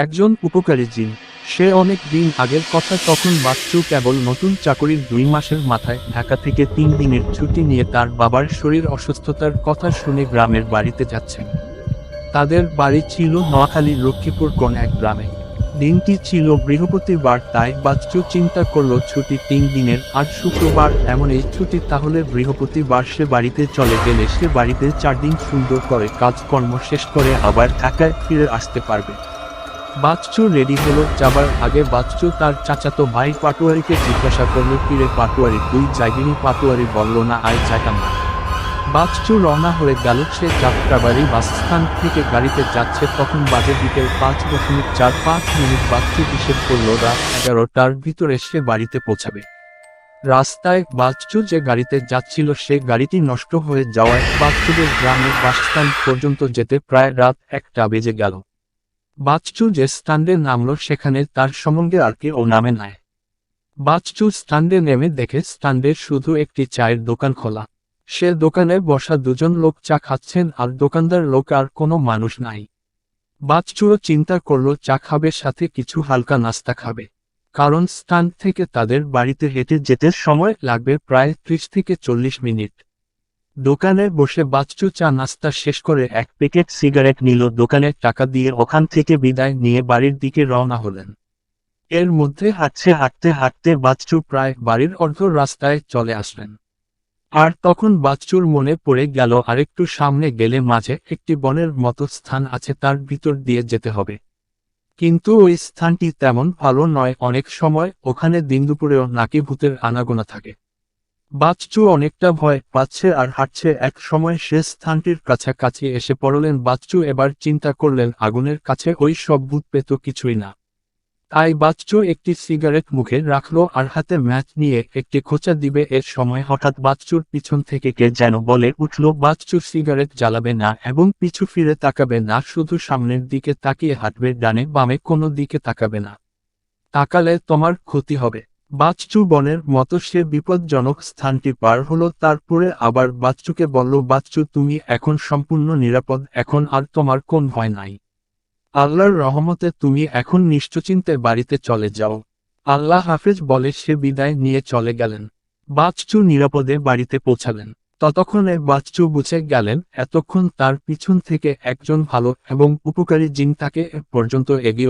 একজন উপকারী জিন। সে অনেক দিন আগের কথা। তখন বাচ্চু কেবল নতুন চাকরির 2 মাসের মাথায় ঢাকা থেকে 3 দিনের ছুটি নিয়ে তার বাবার শরীর অসুস্থতার কথা শুনে গ্রামের বাড়িতে যাচ্ছেন। তাদের বাড়ি ছিল নোয়াখালীর লক্ষ্মীপুর কোন এক গ্রামে। দিনটি ছিল বৃহস্পতিবার, তাই বাচ্চু চিন্তা করলো ছুটি 3 দিনের, আর শুক্রবার এমন এই ছুটি, তাহলে বৃহস্পতিবার সে বাড়িতে চলে গেলে সে বাড়িতে 4 দিন সুন্দর করে কাজকর্ম শেষ করে আবার ঢাকায় ফিরে আসতে পারবে। বাচ্চু রেডি হলো। যাবার আগে বাচ্চু তার চাচাতো ভাই পাটোয়ারিকে জিজ্ঞাসা করলো, ফিরে পাটোয়ারি তুই যাইবিনি? পাটোয়ারি বলল, না আয় যাইতাম না। বাচ্চু রওনা হয়ে গেল। সে যাত্রাবাড়ি বাসস্থান থেকে গাড়িতে যাচ্ছে। তখন বাজে বিকেল 5:45। বাচ্চু হিসেব করল রাত 11টার ভিতরে সে বাড়িতে পৌঁছাবে। রাস্তায় বাচ্চু যে গাড়িতে যাচ্ছিল সে গাড়িটি নষ্ট হয়ে যাওয়ায় বাচ্চুদের গ্রামের বাসস্থান পর্যন্ত যেতে প্রায় রাত 1টা বেজে গেল। বাচ্চু যে স্ট্যান্ডে নামলো সেখানে তার সঙ্গে আর কেউ নামে নাই। বাচ্চু স্ট্যান্ডে নেমে দেখে স্ট্যান্ডে শুধু একটি চায়ের দোকান খোলা। সে দোকানে বসা 2জন লোক চা খাচ্ছেন, আর দোকানদার লোক আর কোনো মানুষ নাই। বাচ্চুও চিন্তা করলো চা খাবে, সাথে কিছু হালকা নাস্তা খাবে, কারণ স্ট্যান্ড থেকে তাদের বাড়িতে হেঁটে যেতে সময় লাগবে প্রায় 30 থেকে 40 মিনিট। দোকানে বসে বাচ্চু চা নাস্তা শেষ করে 1 প্যাকেট সিগারেট নিল। দোকানের টাকা দিয়ে ওখান থেকে বিদায় নিয়ে বাড়ির দিকে রওনা হলেন। এর মধ্যে হাঁটতে হাঁটতে বাচ্চু প্রায় বাড়ির অর্ধ রাস্তায় চলে আসলেন। আর তখন বাচ্চুর মনে পড়ে গেল আরেকটু সামনে গেলে মাঝে একটি বনের মতো স্থান আছে, তার ভিতর দিয়ে যেতে হবে। কিন্তু ওই স্থানটি তেমন ভালো নয়, অনেক সময় ওখানে দিনদুপুরেও নাকি ভূতের আনাগোনা থাকে। বাচ্চু অনেকটা ভয় পাচ্ছে আর হাঁটছে। এক সময় সে স্থানটির কাছাকাছি এসে পড়লেন। বাচ্চু এবার চিন্তা করলেন আগুনের কাছে ওই সব ভূত পেত কিছুই না। তাই বাচ্চু একটি সিগারেট মুখে রাখলো আর হাতে ম্যাচ নিয়ে একটি খোঁচা দিবে। এর সময় হঠাৎ বাচ্চুর পিছন থেকে কে যেন বলে উঠল, বাচ্চু সিগারেট জ্বালাবে না এবং পিছু ফিরে তাকাবে না, শুধু সামনের দিকে তাকিয়ে হাঁটবে, ডানে বামে কোনো দিকে তাকাবে না। তাকালে তোমার ক্ষতি হবে। বাচ্চু বনের মতো সে বিপজ্জনক স্থানটি পার হলো। তারপরে আবার বাচ্চুকে বলল, বাচ্চু তুমি এখন সম্পূর্ণ নিরাপদ, এখন আর তোমার কোন ভয় নাই। আল্লাহর রহমতে তুমি এখন নিশ্চিন্তে বাড়িতে চলে যাও। আল্লাহ হাফেজ বলে সে বিদায় নিয়ে চলে গেলেন। বাচ্চু নিরাপদে বাড়িতে পৌঁছালেন। ততক্ষণে বাচ্চু বুঝে গেলেন এতক্ষণ তার পিছন থেকে একজন ভালো এবং উপকারী জিন তাকে এ পর্যন্ত এগিয়ে